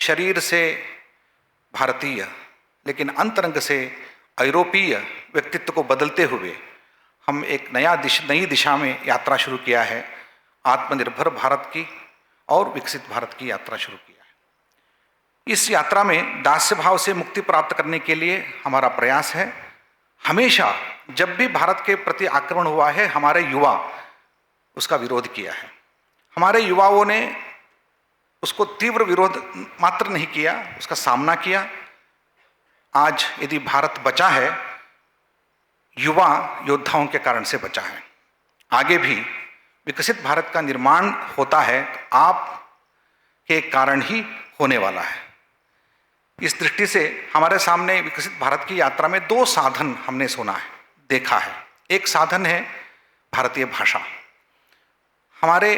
शरीर से भारतीय लेकिन अंतरंग से यूरोपीय व्यक्तित्व को बदलते हुए हम एक नई दिशा में यात्रा शुरू किया है। आत्मनिर्भर भारत की और विकसित भारत की यात्रा शुरू किया है। इस यात्रा में दास्य भाव से मुक्ति प्राप्त करने के लिए हमारा प्रयास है। हमेशा जब भी भारत के प्रति आक्रमण हुआ है, हमारे युवा उसका विरोध किया है। हमारे युवाओं ने उसको तीव्र विरोध मात्र नहीं किया, उसका सामना किया। आज यदि भारत बचा है, युवा योद्धाओं के कारण से बचा है। आगे भी विकसित भारत का निर्माण होता है तो आप के कारण ही होने वाला है। इस दृष्टि से हमारे सामने विकसित भारत की यात्रा में दो साधन हमने सुना है, देखा है। एक साधन है भारतीय भाषा। हमारे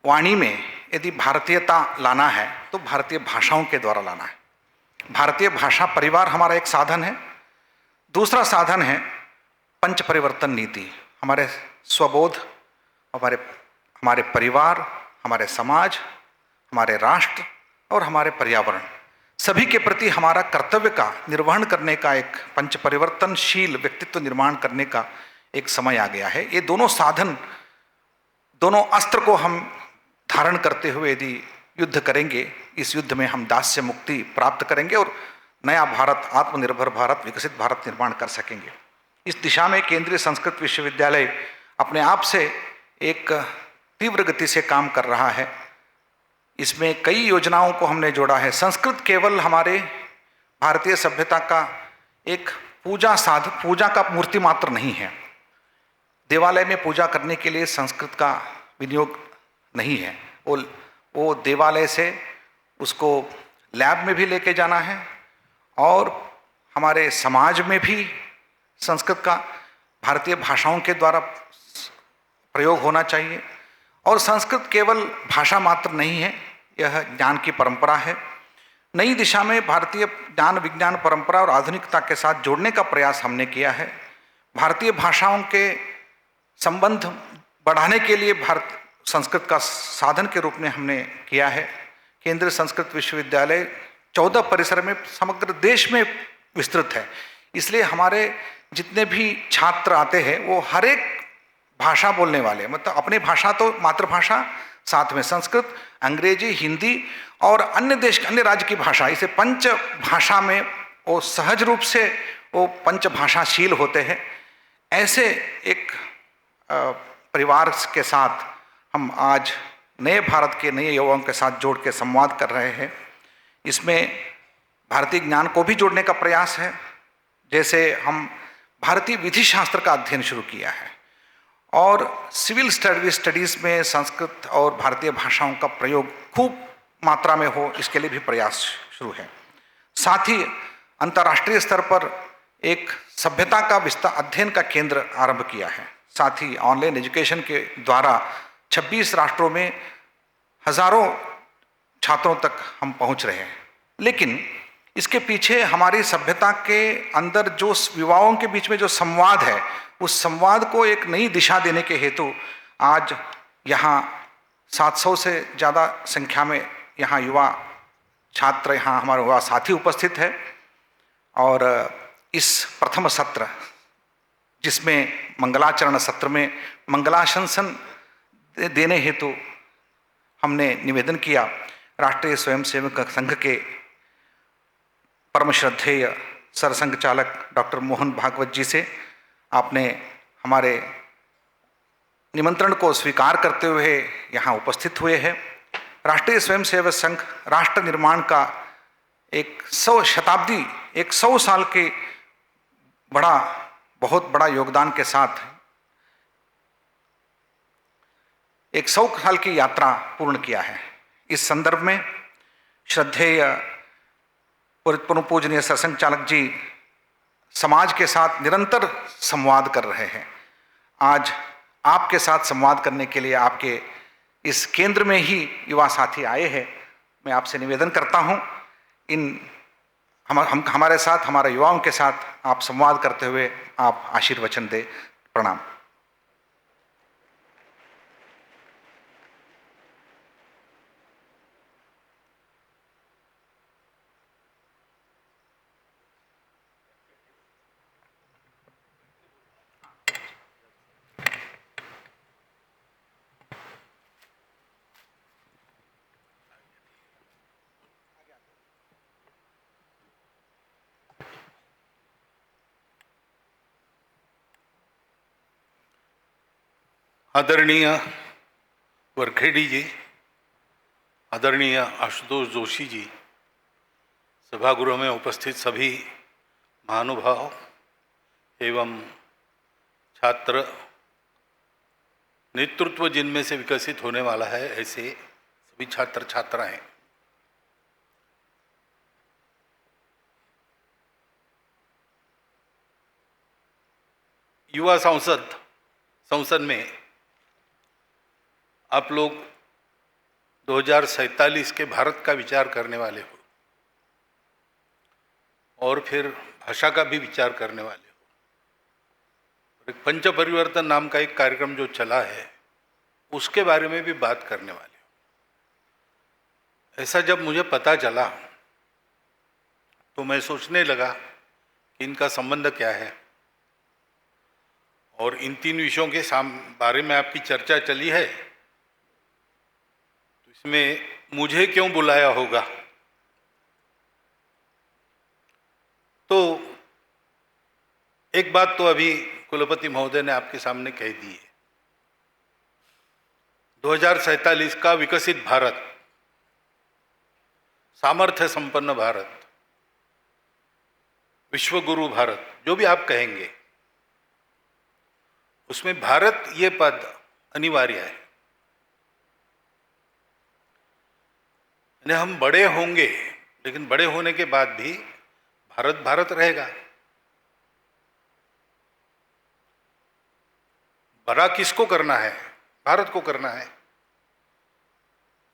वाणी में यदि भारतीयता लाना है तो भारतीय भाषाओं के द्वारा लाना है। भारतीय भाषा परिवार हमारा एक साधन है। दूसरा साधन है पंच परिवर्तन नीति। हमारे स्वबोध, हमारे परिवार, हमारे समाज, हमारे राष्ट्र और हमारे पर्यावरण सभी के प्रति हमारा कर्तव्य का निर्वहन करने का एक पंच परिवर्तनशील व्यक्तित्व निर्माण करने का एक समय आ गया है। ये दोनों साधन, दोनों अस्त्र को हम धारण करते हुए यदि युद्ध करेंगे, इस युद्ध में हम दास्य मुक्ति प्राप्त करेंगे और नया भारत, आत्मनिर्भर भारत, विकसित भारत निर्माण कर सकेंगे। इस दिशा में केंद्रीय संस्कृत विश्वविद्यालय अपने आप से एक तीव्र गति से काम कर रहा है। इसमें कई योजनाओं को हमने जोड़ा है। संस्कृत केवल हमारे भारतीय सभ्यता का एक पूजा का मूर्ति मात्र नहीं है। देवालय में पूजा करने के लिए संस्कृत का विनियोग नहीं है। वो देवालय से उसको लैब में भी लेके जाना है और हमारे समाज में भी संस्कृत का भारतीय भाषाओं के द्वारा प्रयोग होना चाहिए। और संस्कृत केवल भाषा मात्र नहीं है, यह ज्ञान की परंपरा है। नई दिशा में भारतीय ज्ञान विज्ञान परंपरा और आधुनिकता के साथ जोड़ने का प्रयास हमने किया है। भारतीय भाषाओं के संबंध बढ़ाने के लिए संस्कृत का साधन के रूप में हमने किया है। केंद्रीय संस्कृत विश्वविद्यालय 14 परिसर में समग्र देश में विस्तृत है। इसलिए हमारे जितने भी छात्र आते हैं वो हर एक भाषा बोलने वाले, मतलब अपनी भाषा तो मातृभाषा, साथ में संस्कृत, अंग्रेजी, हिंदी और अन्य राज्य की भाषा, इसे पंच भाषा में वो सहज रूप से वो पंच भाषाशील होते हैं। ऐसे एक परिवार के साथ हम आज नए भारत के नए युवाओं के साथ जोड़ के संवाद कर रहे हैं। इसमें भारतीय ज्ञान को भी जोड़ने का प्रयास है। जैसे हम भारतीय विधि शास्त्र का अध्ययन शुरू किया है और सिविल स्टडीज़ में संस्कृत और भारतीय भाषाओं का प्रयोग खूब मात्रा में हो, इसके लिए भी प्रयास शुरू है। साथ ही अंतर्राष्ट्रीय स्तर पर एक सभ्यता का अध्ययन का केंद्र आरंभ किया है। साथ ही ऑनलाइन एजुकेशन के द्वारा 26 राष्ट्रों में हजारों छात्रों तक हम पहुंच रहे हैं। लेकिन इसके पीछे हमारी सभ्यता के अंदर जो युवाओं के बीच में जो संवाद है, उस संवाद को एक नई दिशा देने के हेतु आज यहाँ 700 से ज़्यादा संख्या में यहाँ युवा छात्र, यहाँ हमारे युवा साथी उपस्थित है। और इस प्रथम सत्र, जिसमें मंगलाचरण सत्र में मंगलाशंसन देने हेतु हमने निवेदन किया, राष्ट्रीय स्वयंसेवक संघ के परम श्रद्धेय सरसंघ चालक डॉक्टर मोहन भागवत जी से आपने हमारे निमंत्रण को स्वीकार करते हुए यहाँ उपस्थित हुए हैं। राष्ट्रीय स्वयंसेवक संघ राष्ट्र निर्माण का एक 100 साल के बहुत बड़ा योगदान के साथ एक 100 साल की यात्रा पूर्ण किया है। इस संदर्भ में श्रद्धेय परम पूजनीय सरसंघ चालक जी समाज के साथ निरंतर संवाद कर रहे हैं। आज आपके साथ संवाद करने के लिए आपके इस केंद्र में ही युवा साथी आए हैं। मैं आपसे निवेदन करता हूं, हमारे साथ, हमारे युवाओं के साथ आप संवाद करते हुए आप आशीर्वचन दें। प्रणाम। आदरणीय वरखेड़ी जी, आदरणीय आशुतोष जोशी जी, सभागृह में उपस्थित सभी महानुभाव एवं छात्र, नेतृत्व जिनमें से विकसित होने वाला है ऐसे सभी छात्र छात्राएं, युवा संसद में आप लोग 2047 के भारत का विचार करने वाले हो और फिर भाषा का भी विचार करने वाले हो। एक पंच परिवर्तन नाम का एक कार्यक्रम जो चला है उसके बारे में भी बात करने वाले हो। ऐसा जब मुझे पता चला तो मैं सोचने लगा कि इनका संबंध क्या है और इन तीन विषयों के बारे में आपकी चर्चा चली है तो इसमें मुझे क्यों बुलाया होगा। तो एक बात तो अभी कुलपति महोदय ने आपके सामने कह दी है, 2047 का विकसित भारत, सामर्थ्य संपन्न भारत, विश्वगुरु भारत, जो भी आप कहेंगे, उसमें भारत ये पद अनिवार्य है। हम बड़े होंगे लेकिन बड़े होने के बाद भी भारत भारत रहेगा। बड़ा किसको करना है? भारत को करना है।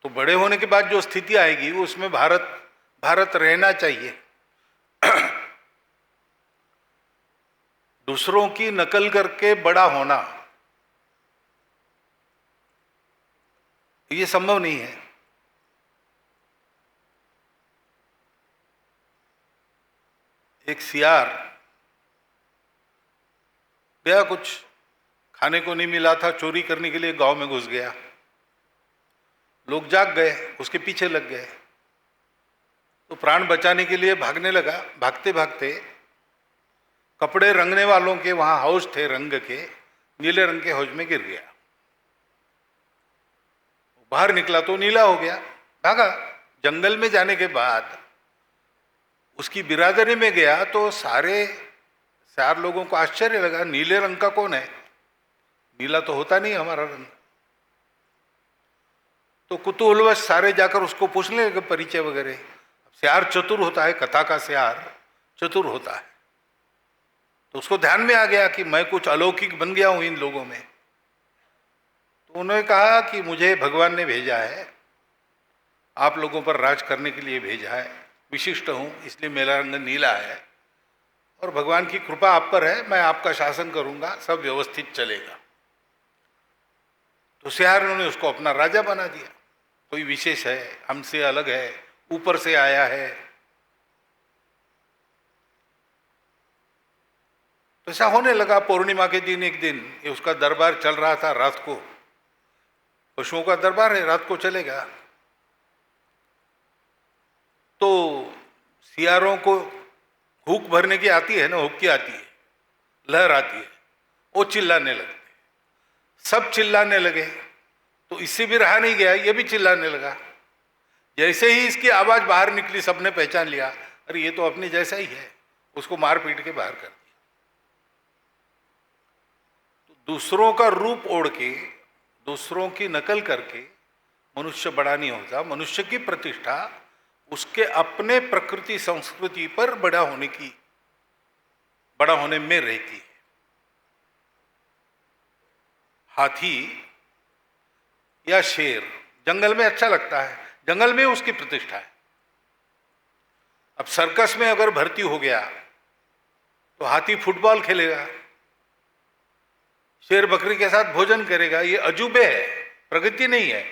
तो बड़े होने के बाद जो स्थिति आएगी उसमें भारत भारत रहना चाहिए। दूसरों की नकल करके बड़ा होना ये संभव नहीं है। एक सियार गया, कुछ खाने को नहीं मिला था, चोरी करने के लिए गांव में घुस गया। लोग जाग गए, उसके पीछे लग गए। तो प्राण बचाने के लिए भागने लगा। भागते भागते कपड़े रंगने वालों के वहां हाउस थे, रंग के, नीले रंग के हौज में गिर गया। बाहर निकला तो नीला हो गया, भागा। जंगल में जाने के बाद उसकी बिरादरी में गया तो सारे लोगों को आश्चर्य लगा, नीले रंग का कौन है? नीला तो होता नहीं हमारा रंग। तो कुतूहलवश सारे जाकर उसको पूछने लगे परिचय वगैरह। सियार चतुर होता है, कथा का सियार चतुर होता है। तो उसको ध्यान में आ गया कि मैं कुछ अलौकिक बन गया हूं इन लोगों में। तो उन्होंने कहा कि मुझे भगवान ने भेजा है, आप लोगों पर राज करने के लिए भेजा है, विशिष्ट हूं इसलिए मेरा रंग नीला है और भगवान की कृपा आप पर है, मैं आपका शासन करूंगा, सब व्यवस्थित चलेगा। तो सियार ने उसको अपना राजा बना दिया। कोई विशेष है, हमसे अलग है, ऊपर से आया है। तो ऐसा होने लगा। पूर्णिमा के दिन एक दिन ये उसका दरबार चल रहा था, रात को। पशुओं का दरबार है, रात को चलेगा। तो सियारों को हुक भरने की आती है ना, हुक की आती है, लहर आती है, वो चिल्लाने लगते, सब चिल्लाने लगे। तो इससे भी रहा नहीं गया, ये भी चिल्लाने लगा। जैसे ही इसकी आवाज बाहर निकली सबने पहचान लिया, अरे ये तो अपने जैसा ही है। उसको मार पीट के बाहर कर दिया। तो दूसरों का रूप ओढ़ के, दूसरों की नकल करके मनुष्य बड़ा नहीं होता। मनुष्य की प्रतिष्ठा उसके अपने प्रकृति संस्कृति पर बड़ा होने में रहती है। हाथी या शेर जंगल में अच्छा लगता है, जंगल में उसकी प्रतिष्ठा है। अब सर्कस में अगर भर्ती हो गया तो हाथी फुटबॉल खेलेगा, शेर बकरी के साथ भोजन करेगा। ये अजूबे है, प्रगति नहीं है।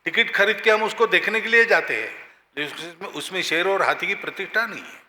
टिकट खरीद के हम उसको देखने के लिए जाते हैं, लेकिन उसमें शेर और हाथी की प्रतिष्ठा नहीं है।